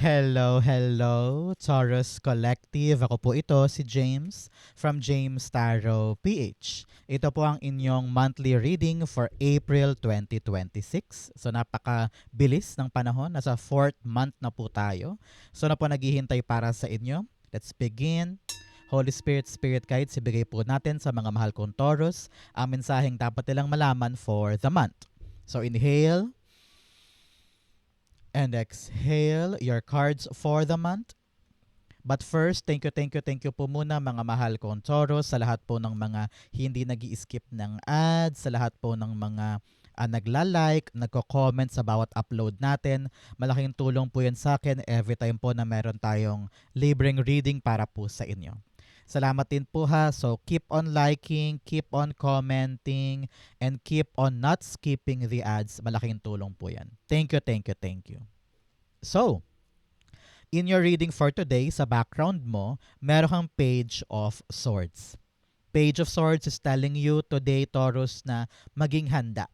Hello, hello, Taurus Collective. Ako po ito, si James from James Tarot PH. Ito po ang inyong monthly reading for April 2026. So napaka-bilis ng panahon. Nasa 4th month na po tayo. So na po naghihintay para sa inyo. Let's begin. Holy Spirit, Spirit Guides, ibigay po natin sa mga mahal kong Taurus ang mensaheng dapat nilang malaman for the month. So inhale and exhale your cards for the month. But first, thank you po muna mga mahal kong Taurus sa lahat po ng mga hindi nag-i-skip ng ads, sa lahat po ng mga nagla-like, nagko-comment sa bawat upload natin. Malaking tulong po yan sa akin every time po na meron tayong libreng reading para po sa inyo. Salamat din po ha. So keep on liking, keep on commenting, and keep on not skipping the ads. Malaking tulong po yan. Thank you. So, in your reading for today, sa background mo, meron kang Page of Swords. Page of Swords is telling you today, Taurus, na maging handa.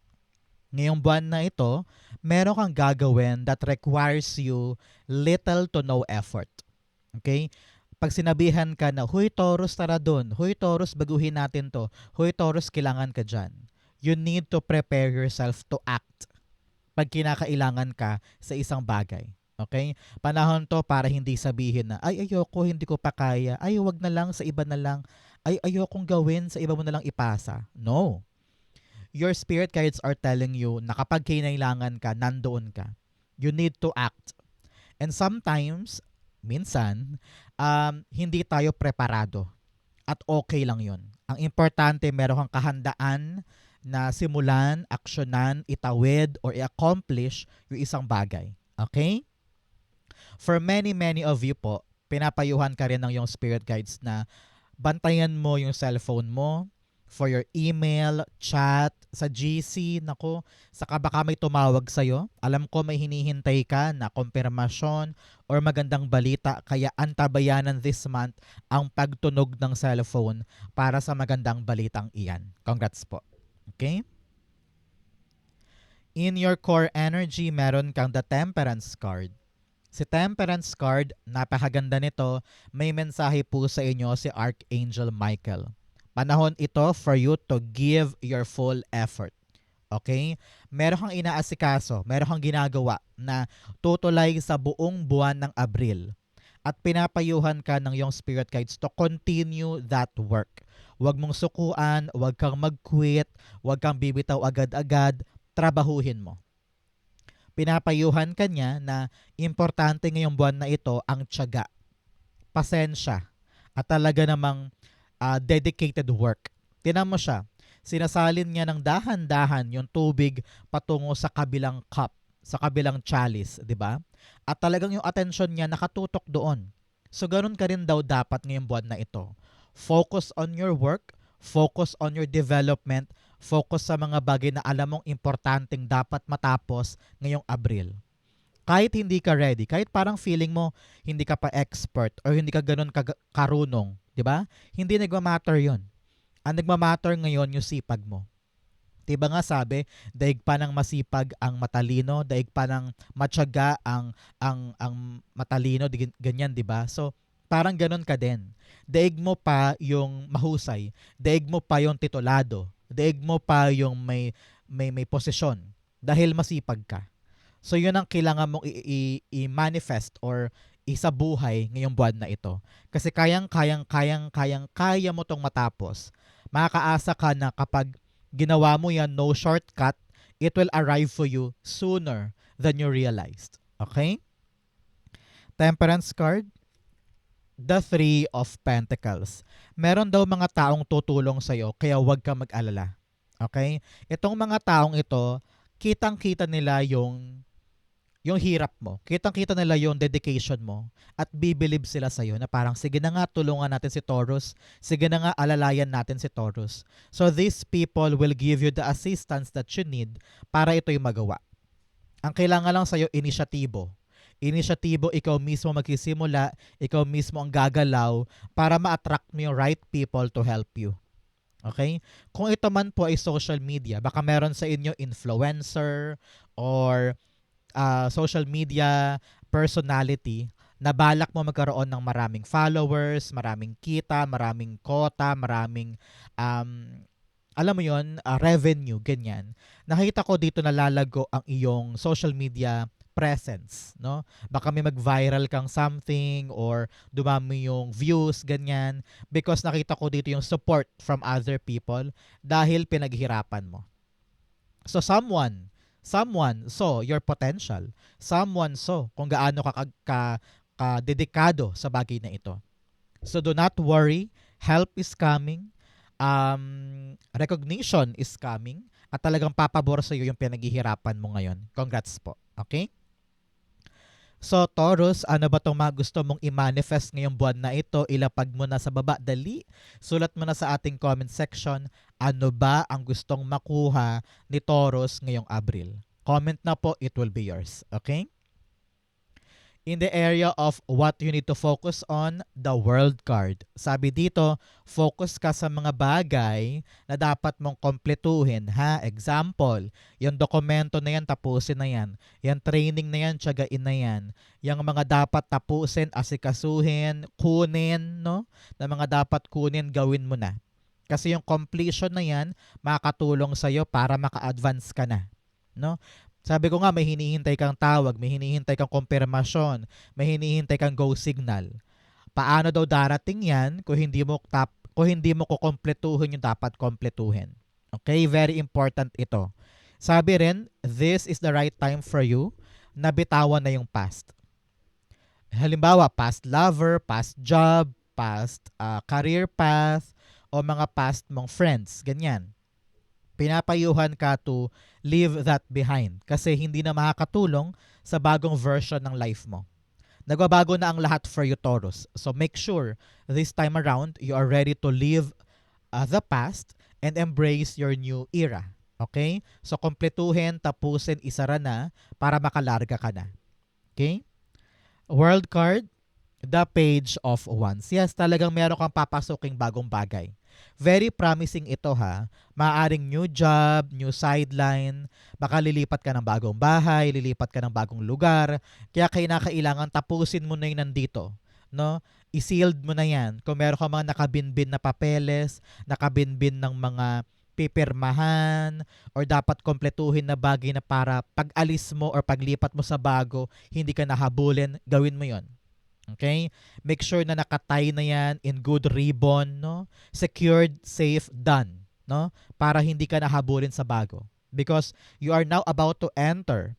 Ngayong buwan na ito, meron kang gagawin that requires you little to no effort. Okay? Pag sinabihan ka na, huy Taurus, tara dun. Huy Taurus, baguhin natin to. Huy Taurus, kailangan ka dyan. You need to prepare yourself to act pag kinakailangan ka sa isang bagay. Okay? Panahon to para hindi sabihin na, ay ayoko, hindi ko pa kaya. Ay wag na lang, sa iba na lang. Ay ayokong gawin, sa iba mo na lang ipasa. No. Your spirit guides are telling you na kapag kinailangan ka, nandoon ka. You need to act. And sometimes, minsan, hindi tayo preparado. At okay lang yun. Ang importante, meron kang kahandaan na simulan, aksyonan, itawid, or i-accomplish yung isang bagay. Okay? For many of you po, pinapayuhan ka rin ng yung spirit guides na bantayan mo yung cellphone mo for your email, chat, sa GC, nako, saka baka may tumawag sa'yo. Alam ko may hinihintay ka na kumpirmasyon or magandang balita, kaya antabayanan this month ang pagtunog ng cellphone para sa magandang balitang iyan. Congrats po. Okay? In your core energy, meron kang the Temperance card. Si Temperance card, napakaganda nito, may mensahe po sa inyo si Archangel Michael. Panahon ito for you to give your full effort. Okay? Meron kang inaasikaso, meron kang ginagawa na tutulay sa buong buwan ng Abril. At pinapayuhan ka ng iyong spirit guides to continue that work. Huwag mong sukuan, huwag kang mag-quit, huwag kang bibitaw agad-agad, trabahuhin mo. Pinapayuhan ka niya na importante ngayong buwan na ito ang tiyaga, pasensya, at talaga namang dedicated work. Tinan mo siya, sinasalin niya ng dahan-dahan yung tubig patungo sa kabilang cup, sa kabilang chalice, di ba? At talagang yung attention niya nakatutok doon. So ganun ka rin daw dapat ngayong buwan na ito. Focus on your work, focus on your development, focus sa mga bagay na alam mong importanteng dapat matapos ngayong Abril. Kahit hindi ka ready, kahit parang feeling mo hindi ka pa expert or hindi ka ganun karunong, di ba? Hindi nagmamatter yon. Ang nagmamatter ngayon yung sipag mo. Diba nga sabi, daig pa ng masipag ang matalino, daig pa ng matyaga ang matalino, ganyan, di ba? So, parang ganun ka din. Daig mo pa yung mahusay, daig mo pa yung titulado, daig mo pa yung may posisyon dahil masipag ka. So, yun ang kailangan mong i-manifest or isabuhay ngayong buwan na ito. Kasi kaya mo tong matapos. Makakaasa ka na kapag ginawa mo yan, no shortcut, it will arrive for you sooner than you realized. Okay? Temperance card, the Three of Pentacles. Meron daw mga taong tutulong sa'yo, kaya huwag kang mag-alala. Okay? Itong mga taong ito, kitang-kita nila yung hirap mo. Kitang-kita nila yung dedication mo at bibilib sila sa'yo na parang sige na nga, tulungan natin si Taurus. Sige na nga, alalayan natin si Taurus. So these people will give you the assistance that you need para ito'y magawa. Ang kailangan lang sa'yo, inisyatibo. Inisyatibo, ikaw mismo magsisimula, ikaw mismo ang gagalaw para ma-attract mo yung right people to help you. Okay? Kung ito man po ay social media, baka meron sa inyo influencer or social media personality na balak mo magkaroon ng maraming followers, maraming kita, maraming quota, maraming alam mo yon, revenue, ganyan. Nakita ko dito na lalago ang iyong social media presence, no? Baka may mag-viral kang something or dumami yung views, ganyan. Because nakita ko dito yung support from other people dahil pinaghirapan mo. So someone saw your potential. Someone saw kung gaano ka dedikado sa bagay na ito. So do not worry, help is coming. Recognition is coming at talagang papabor sa iyo yung pinaghihirapan mo ngayon. Congrats po. Okay? So Taurus, ano ba itong mga gusto mong i-manifest ngayong buwan na ito? Ilapag mo na sa baba. Dali. Sulat mo na sa ating comment section. Ano ba ang gustong makuha ni Taurus ngayong Abril? Comment na po, it will be yours. Okay? In the area of what you need to focus on, the World card. Sabi dito, focus ka sa mga bagay na dapat mong kompletuhin. Ha? Example, yung dokumento na yan, tapusin na yan. Yung training na yan, tiyagain na yan. Yung mga dapat tapusin, asikasuhin, kunin, no? Na mga dapat kunin, gawin mo na. Kasi yung completion na yan, makakatulong sa'yo para maka-advance ka na. No? Sabi ko nga, may hinihintay kang tawag, may hinihintay kang kumpirmasyon, may hinihintay kang go signal. Paano daw darating yan kung hindi mo kukumpletuhin yung dapat kompletuhin? Okay, very important ito. Sabi rin, this is the right time for you na bitawan na yung past. Halimbawa, past lover, past job, past career path, o mga past mong friends, ganyan. Pinapayuhan ka to leave that behind kasi hindi na makakatulong sa bagong version ng life mo. Nagbabago na ang lahat for you, Taurus. So make sure this time around you are ready to leave the past and embrace your new era. Okay? So kompletuhin, tapusin, isara na para makalarga ka na. Okay? World card, the Page of Wands. Yes, talagang meron kang papasuking bagong bagay. Very promising ito ha. Maaring new job, new sideline, baka lilipat ka ng bagong bahay, lilipat ka ng bagong lugar. Kaya kailangan tapusin mo na yung nandito. No? I-sealed mo na yan. Kung meron ka mga nakabinbin na papeles, nakabinbin ng mga pipirmahan, or dapat kompletuhin na bagay na para pag alis mo or paglipat mo sa bago, hindi ka nahabulin, gawin mo yon. Okay? Make sure na nakatay na yan in good ribbon, no? Secured, safe, done, no? Para hindi ka nahabulin sa bago. Because you are now about to enter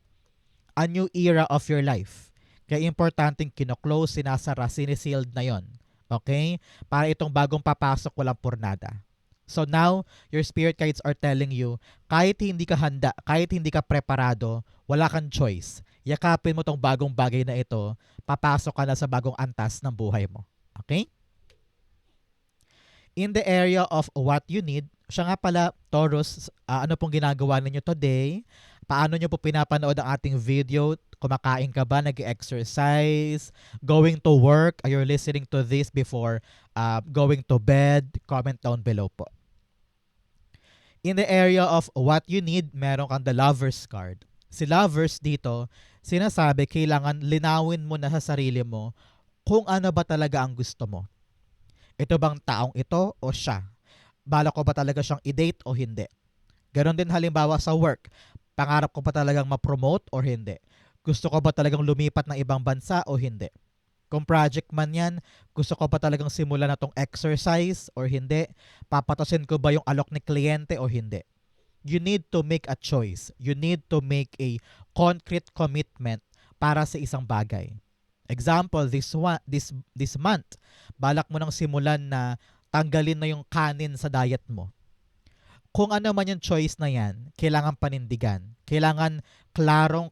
a new era of your life. Kaya importanteng kino-close, sinasara, sinisealed na yon. Okay? Para itong bagong papasok walang purnada. So now, your spirit guides are telling you, kahit hindi ka handa, kahit hindi ka preparado, wala kang choice. Yakapin mo tong bagong bagay na ito, papasok ka na sa bagong antas ng buhay mo. Okay? In the area of what you need, siya nga pala, Taurus, ano pong ginagawa ninyo today? Paano nyo po pinapanood ang ating video? Kumakain ka ba? Nag-exercise? Going to work? Are you listening to this before going to bed? Comment down below po. In the area of what you need, meron kang the Lover's card. Si Lovers dito, sinasabi kailangan linawin mo na sa sarili mo kung ano ba talaga ang gusto mo. Ito bang taong ito o siya? Bala ko ba talaga siyang i-date o hindi? Ganon din halimbawa sa work. Pangarap ko ba talagang ma-promote o hindi? Gusto ko ba talagang lumipat ng ibang bansa o hindi? Kung project man yan, gusto ko ba talagang simulan na tong exercise or hindi? Papatasin ko ba yung alok ni kliyente o hindi? You need to make a choice. You need to make a concrete commitment para sa isang bagay. Example, this month, balak mo nang simulan na tanggalin na yung kanin sa diet mo. Kung ano man yung choice na yan, kailangan panindigan. Kailangan klaro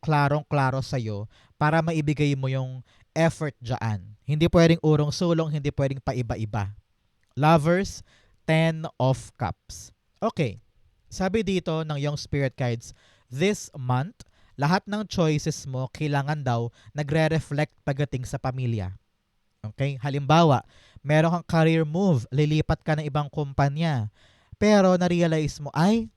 sa'yo para maibigay mo yung effort dyan. Hindi pwedeng urong-sulong, hindi pwedeng paiba-iba. Lovers, 10 of Cups. Okay. Sabi dito ng Young Spirit Guides, this month, lahat ng choices mo kailangan daw nagre-reflect pagdating sa pamilya. Okay? Halimbawa, meron kang career move, lilipat ka ng ibang kumpanya, pero na-realize mo, ay,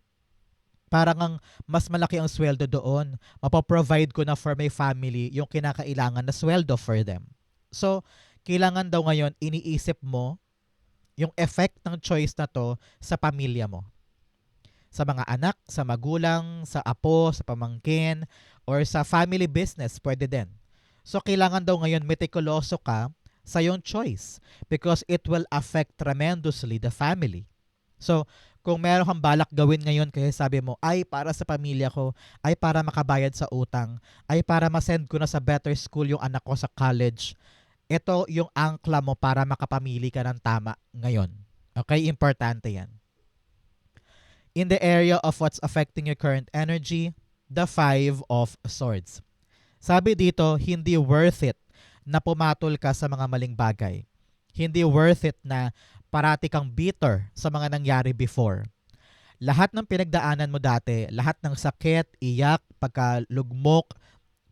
Parang ang mas malaki ang sweldo doon. Mapoprovide ko na for my family yung kinakailangan na sweldo for them. So, kailangan daw ngayon iniisip mo yung effect ng choice na to sa pamilya mo. Sa mga anak, sa magulang, sa apo, sa pamangkin, or sa family business, pwede din. So, kailangan daw ngayon meticuloso ka sa yung choice because it will affect tremendously the family. So, kung meron kang balak gawin ngayon kasi sabi mo, ay para sa pamilya ko, ay para makabayad sa utang, ay para masend ko na sa better school yung anak ko sa college, ito yung angkla mo para makapamili ka ng tama ngayon. Okay? Importante yan. In the area of what's affecting your current energy, the Five of Swords. Sabi dito, hindi worth it na pumatol ka sa mga maling bagay. Hindi worth it na parati kang bitter sa mga nangyari before. Lahat ng pinagdaanan mo dati, lahat ng sakit, iyak, pagkalugmok,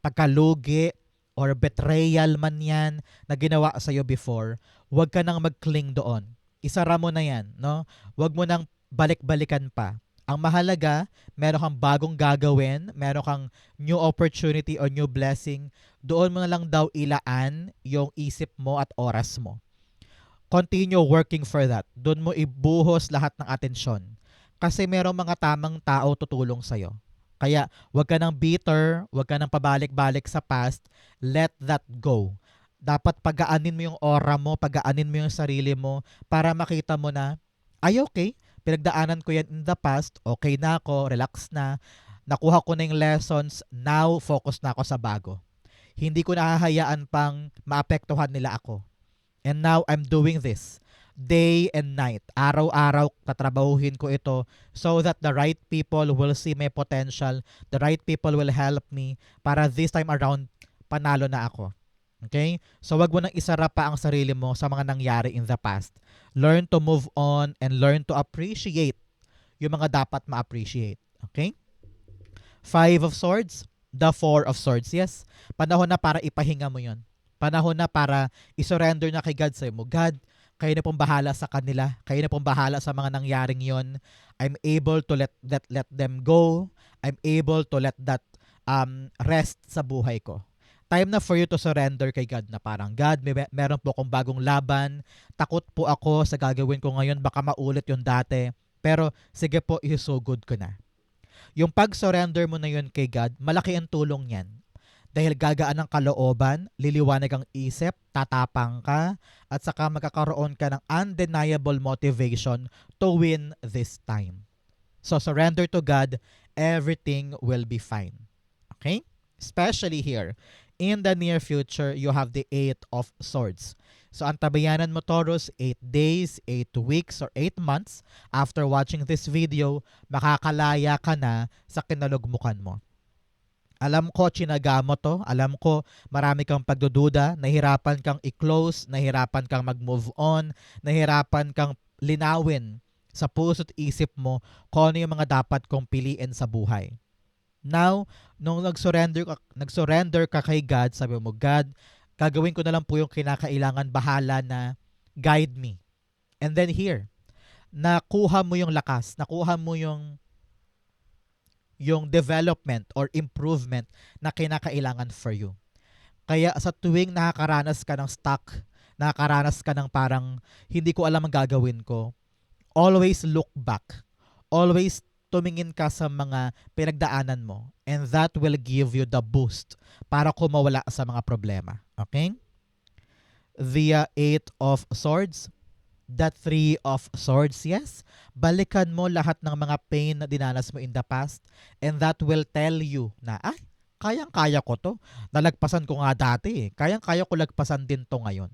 pagkalugi, or betrayal man yan na ginawa sa'yo before, huwag ka nang mag-cling doon. Isara mo na yan, no? Huwag mo nang balik-balikan pa. Ang mahalaga, meron kang bagong gagawin, meron kang new opportunity or new blessing, doon mo na lang daw ilaan yung isip mo at oras mo. Continue working for that. Doon mo ibuhos lahat ng atensyon. Kasi merong mga tamang tao tutulong sa'yo. Kaya wag ka nang bitter, wag ka nang pabalik-balik sa past, let that go. Dapat pagaanin mo yung aura mo, pagaanin mo yung sarili mo para makita mo na, ay okay, pinagdaanan ko yan in the past, okay na ako, relax na, nakuha ko na yung lessons, now focus na ako sa bago. Hindi ko nahahayaan pang maapektuhan nila ako. And now I'm doing this day and night. Araw-araw tatrabahuhin ko ito so that the right people will see my potential, the right people will help me para this time around panalo na ako. Okay? So wag mo nang isara pa ang sarili mo sa mga nangyari in the past. Learn to move on and learn to appreciate yung mga dapat ma-appreciate. Okay? Five of Swords, the Four of Swords. Yes, panahon na para ipahinga mo yon. Panahon na para isurrender na kay God sa'yo mo. God, kayo na pong bahala sa kanila. Kayo na pong bahala sa mga nangyaring yon. I'm able to let them go. I'm able to let that rest sa buhay ko. Time na for you to surrender kay God na parang, God, meron po akong bagong laban. Takot po ako sa gagawin ko ngayon. Baka maulit yung dati. Pero sige po, isusugod ko na. Yung pag-surrender mo na yun kay God, malaki ang tulong yan. Dahil gagaan ang kalooban, liliwanag ang isip, tatapang ka, at saka magkakaroon ka ng undeniable motivation to win this time. So surrender to God, everything will be fine. Okay? Especially here, in the near future, you have the Eight of Swords. So antabayanan mo, Taurus, 8 days, 8 weeks, or 8 months after watching this video, makakalaya ka na sa kinalugmukan mo. Alam ko, tsinaga mo to. Alam ko, marami kang pagdududa. Nahirapan kang i-close. Nahirapan kang mag-move on. Nahirapan kang linawin sa puso't isip mo kung ano yung mga dapat kong piliin sa buhay. Now, nung nag-surrender ka kay God, sabi mo, God, gagawin ko na lang po yung kinakailangan, bahala na, guide me. And then here, nakuha mo yung lakas, nakuha mo yung development or improvement na kinakailangan for you. Kaya sa tuwing nakakaranas ka ng stuck, nakakaranas ka ng parang hindi ko alam ang gagawin ko, always look back. Always tumingin ka sa mga pinagdaanan mo and that will give you the boost para kumawala sa mga problema. Okay? The Eight of Swords, the Three of Swords, yes. Balikan mo lahat ng mga pain na dinanas mo in the past and that will tell you na, kayang-kaya ko to. Nalagpasan ko nga dati eh. Kayang-kaya ko lagpasan din to ngayon.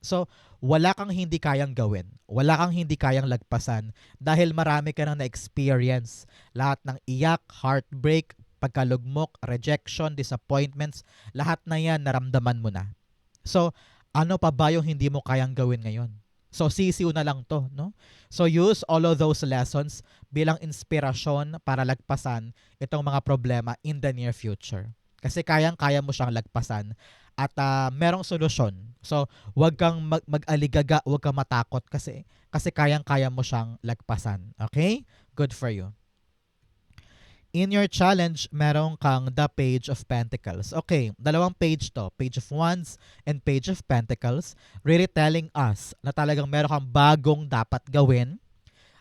So, wala kang hindi kayang gawin. Wala kang hindi kayang lagpasan dahil marami ka nang na-experience. Lahat ng iyak, heartbreak, pagkalugmok, rejection, disappointments, lahat na yan naramdaman mo na. So, ano pa ba yung hindi mo kayang gawin ngayon? So, sisiw na lang to, no? So, use all of those lessons bilang inspirasyon para lagpasan itong mga problema in the near future. Kasi kayang-kaya mo siyang lagpasan at merong solusyon. So, wag kang mag-aligaga, wag kang matakot kasi kayang-kaya mo siyang lagpasan. Okay? Good for you. In your challenge, meron kang the Page of Pentacles. Okay, dalawang page to. Page of Wands and Page of Pentacles. Really telling us na talagang meron kang bagong dapat gawin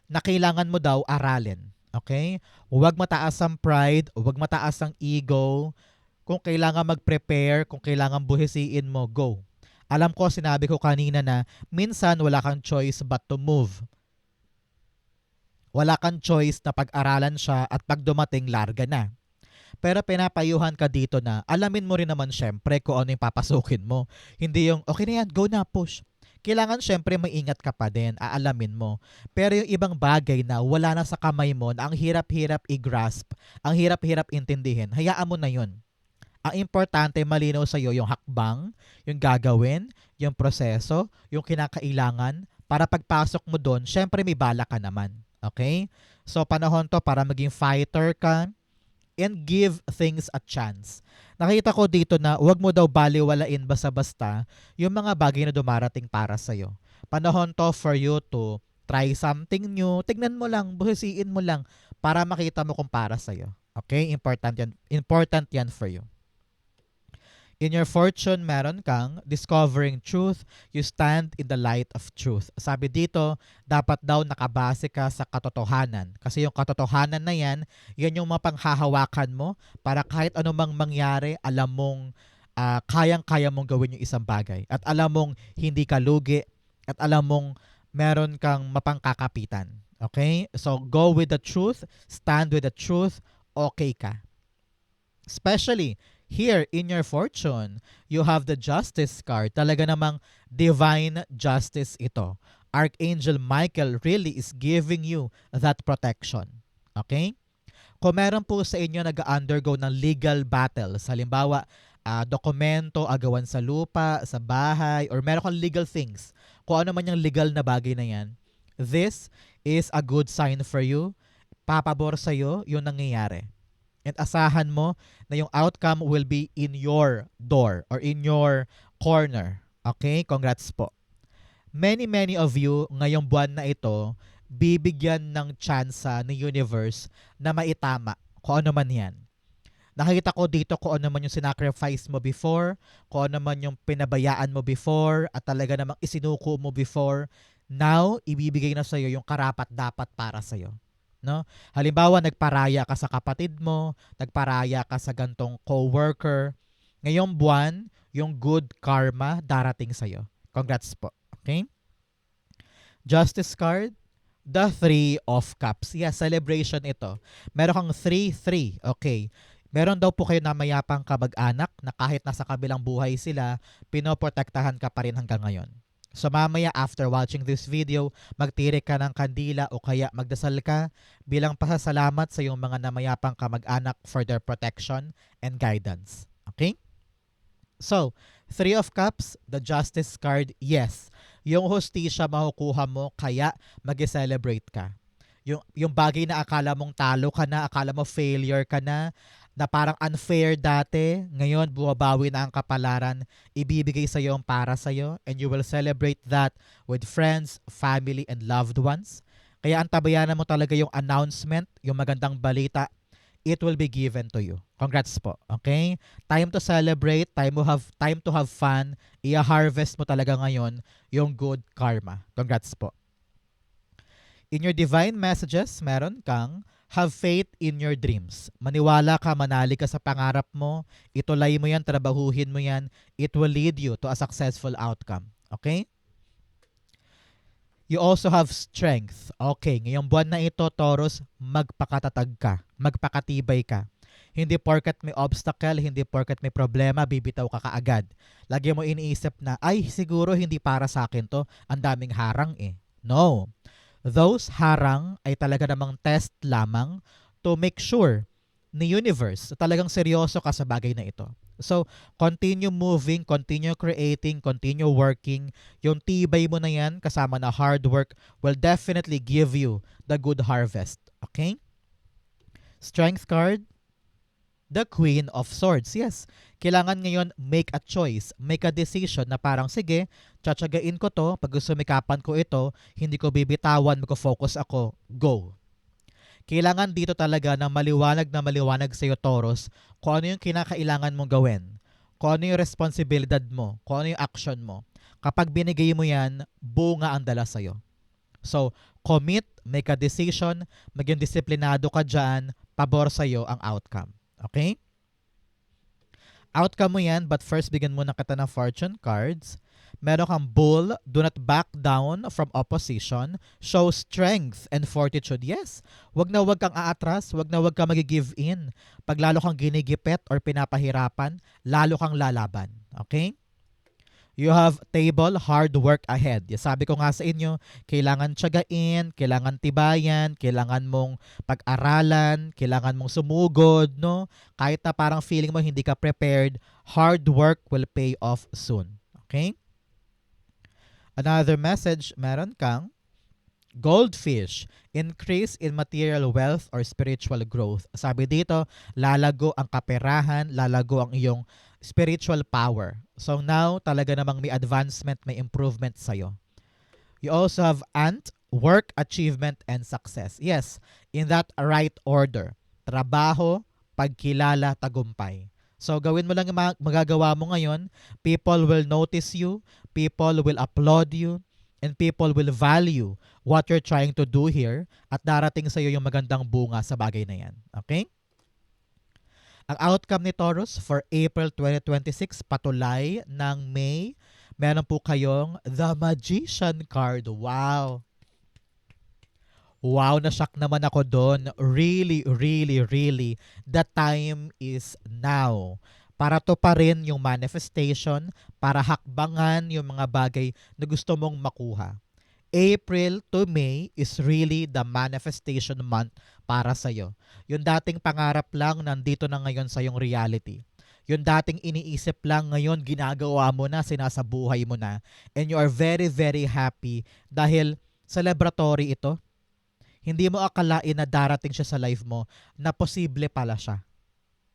na kailangan mo daw aralin. Okay? Huwag mataas ang pride, huwag mataas ang ego. Kung kailangan mag-prepare, kung kailangan buhisiin mo, go. Alam ko, sinabi ko kanina na minsan wala kang choice but to move. Wala kang choice na pag-aralan siya at pag dumating, larga na. Pero pinapayuhan ka dito na alamin mo rin naman syempre kung ano yung papasukin mo. Hindi yung, okay na yan, go na, push. Kailangan syempre maingat ka pa din, aalamin mo. Pero yung ibang bagay na wala na sa kamay mo, na ang hirap-hirap i-grasp, ang hirap-hirap intindihin, hayaan mo na yun. Ang importante, malinaw sa'yo yung hakbang, yung gagawin, yung proseso, yung kinakailangan, para pagpasok mo doon, syempre may bala ka naman. Okay? So, panahon to para maging fighter ka and give things a chance. Nakita ko dito na huwag mo daw baliwalain basta-basta yung mga bagay na dumarating para sa'yo. Panahon to for you to try something new. Tignan mo lang, buhisiin mo lang para makita mo kung para sa'yo. Okay? Important yan for you. In your fortune, meron kang discovering truth, you stand in the light of truth. Sabi dito, dapat daw nakabase ka sa katotohanan. Kasi yung katotohanan na yan, yan yung mapanghahawakan mo para kahit anumang mangyari, alam mong kayang-kaya mong gawin yung isang bagay. At alam mong hindi ka lugi at alam mong meron kang mapangkakapitan. Okay? So, go with the truth, stand with the truth, okay ka. Especially, here in your fortune, you have the Justice card. Talaga namang divine justice ito. Archangel Michael really is giving you that protection. Okay? Kung meron po sa inyo nag-undergo ng legal battles, halimbawa, dokumento, agawan sa lupa, sa bahay, or meron kang legal things, kung ano man yung legal na bagay na yan, this is a good sign for you. Papabor sa'yo yung nangyayari. And asahan mo na yung outcome will be in your door or in your corner. Okay? Congrats po. Many of you ngayong buwan na ito, bibigyan ng tsansa ni universe na maitama kung ano man yan. Nakita ko dito kung ano man yung sinacrifice mo before, kung ano man yung pinabayaan mo before, at talaga namang isinuko mo before. Now, ibibigay na sa'yo yung karapat-dapat para sa'yo. No? Halimbawa, nagparaya ka sa kapatid mo, nagparaya ka sa gantong co-worker. Ngayong buwan, yung good karma darating sa'yo. Congrats po. Okay? Justice card, the Three of Cups. Yeah, celebration ito. Meron kang 3-3. Okay. Meron daw po kayo na mayapang kamag-anak na kahit nasa kabilang buhay sila, pinoprotektahan ka pa rin hanggang ngayon. So mamaya after watching this video, magtirik ka ng kandila o kaya magdasal ka bilang pasasalamat sa iyong mga namayapang kamag-anak for their protection and guidance. Okay? So, Three of Cups, the Justice card, yes. Yung hustisya makukuha mo kaya mag-celebrate ka. Yung bagay na akala mong talo ka na, akala mo failure ka na parang unfair dati, ngayon buwabawi na ang kapalaran, ibibigay sa iyo ang para sa iyo, and you will celebrate that with friends, family, and loved ones. Kaya antabayanan mo talaga yung announcement, yung magandang balita, it will be given to you. Congrats po. Okay? Time to celebrate, time to have fun, i-harvest mo talaga ngayon yung good karma. Congrats po. In your divine messages, meron kang have faith in your dreams. Maniwala ka, manali ka sa pangarap mo, ituloy mo yan, trabahuhin mo yan, it will lead you to a successful outcome. Okay? You also have strength. Okay, ngayong buwan na ito, Taurus, magpakatatag ka, magpakatibay ka. Hindi porket may obstacle, hindi porket may problema, bibitaw ka kaagad. Lagi mo iniisip na, ay siguro hindi para sa akin to, ang daming harang eh. No. Those harang ay talaga namang test lamang to make sure ni universe talagang seryoso ka sa bagay na ito. So, continue moving, continue creating, continue working. Yung tibay mo na yan kasama na hard work will definitely give you the good harvest. Okay? Strength card, the Queen of Swords. Yes, kailangan ngayon make a choice, make a decision na parang sige, tsatsagain ko to, pag sumikapan ko ito, hindi ko bibitawan, mag-focus ako, go. Kailangan dito talaga na maliwanag sa iyo, Taurus, kung ano yung kinakailangan mong gawin, kung ano yung responsibilidad mo, kung ano yung action mo. Kapag binigay mo yan, bunga ang dala sa'yo. So, commit, make a decision, maging disiplinado ka dyan, pabor sa'yo ang outcome. Okay? Outcome mo yan, but first bigyan muna kita ng fortune cards. Meron kang bull, do not back down from opposition, show strength and fortitude. Yes, wag na wag kang aatras, wag na wag kang mag-give in. Pag lalo kang ginigipit or pinapahirapan, lalo kang lalaban. Okay? You have table, hard work ahead. Sabi ko nga sa inyo, kailangan tiyagain, kailangan tibayan, kailangan mong pag-aralan, kailangan mong sumugod, no? Kahit na parang feeling mo hindi ka prepared, hard work will pay off soon. Okay? Another message, meron kang goldfish, increase in material wealth or spiritual growth. Sabi dito, lalago ang kaperahan, lalago ang iyong spiritual power. So now, talaga namang may advancement, may improvement sa'yo. You also have ant, work, achievement, and success. Yes, in that right order. Trabaho, pagkilala, tagumpay. So gawin mo lang yung magagawa mo ngayon. People will notice you, people will applaud you, and people will value what you're trying to do here at darating sa iyo yung magandang bunga sa bagay na yan. Okay? Ang outcome ni Taurus for April 2026, patulay ng May, meron po kayong The Magician card. Wow! Wow, na-shock naman ako doon. Really, really, really, the time is now. Para to pa rin yung manifestation, para hakbangan yung mga bagay na gusto mong makuha. April to May is really the manifestation month para sa'yo. Yung dating pangarap lang, nandito na ngayon sa yung reality. Yung dating iniisip lang, ngayon ginagawa mo na, sinasabuhay mo na. And you are very, very happy dahil celebratory ito. Hindi mo akalain na darating siya sa life mo na posible pala siya.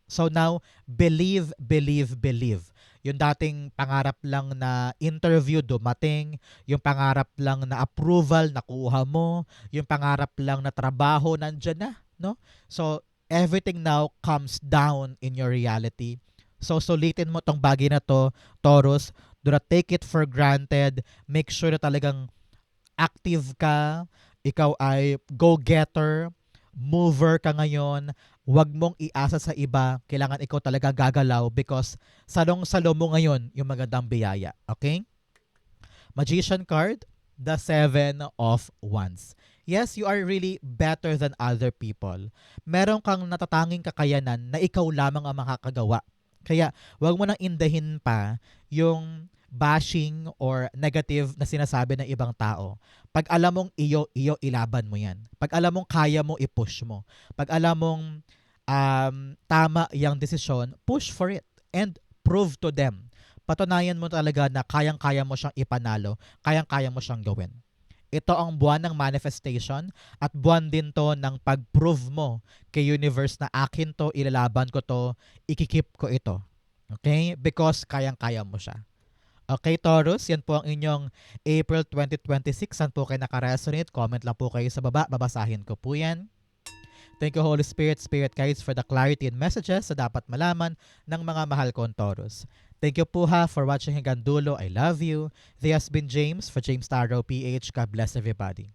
So now, believe, believe, believe. Yung dating pangarap lang na interview dumating, yung pangarap lang na approval nakuha mo, yung pangarap lang na trabaho nandyan na, no? So everything now comes down in your reality. So sulitin mo tong bagay na to, Taurus. Do not take it for granted. Make sure na talagang active ka, ikaw ay go-getter, mover ka ngayon, huwag mong iasa sa iba, kailangan ikaw talaga gagalaw because salong-salo mo ngayon yung magandang biyaya. Okay? Magician card, the 7 of Wands. Yes, you are really better than other people. Meron kang natatanging kakayanan na ikaw lamang ang makakagawa. Kaya huwag mo nang indahin pa yung bashing or negative na sinasabi ng ibang tao. Pag alam mong iyo, ilaban mo yan. Pag alam mong kaya mo, i-push mo. Pag alam mong tama yung desisyon, push for it and prove to them. Patunayan mo talaga na kayang-kaya mo siyang ipanalo, kayang-kaya mo siyang gawin. Ito ang buwan ng manifestation at buwan din to ng pag-prove mo kay universe na akin to, ilalaban ko to, ikikip ko ito. Okay? Because kayang-kaya mo siya. Okay, Taurus, yan po ang inyong April 2026. Saan po kayo nakaresonate? Comment lang po kayo sa baba. Babasahin ko po yan. Thank you, Holy Spirit, Spirit Guides, for the clarity and messages na dapat malaman ng mga mahal kong Taurus. Thank you po ha for watching hanggang dulo. I love you. This has been James for James Taro PH. God bless everybody.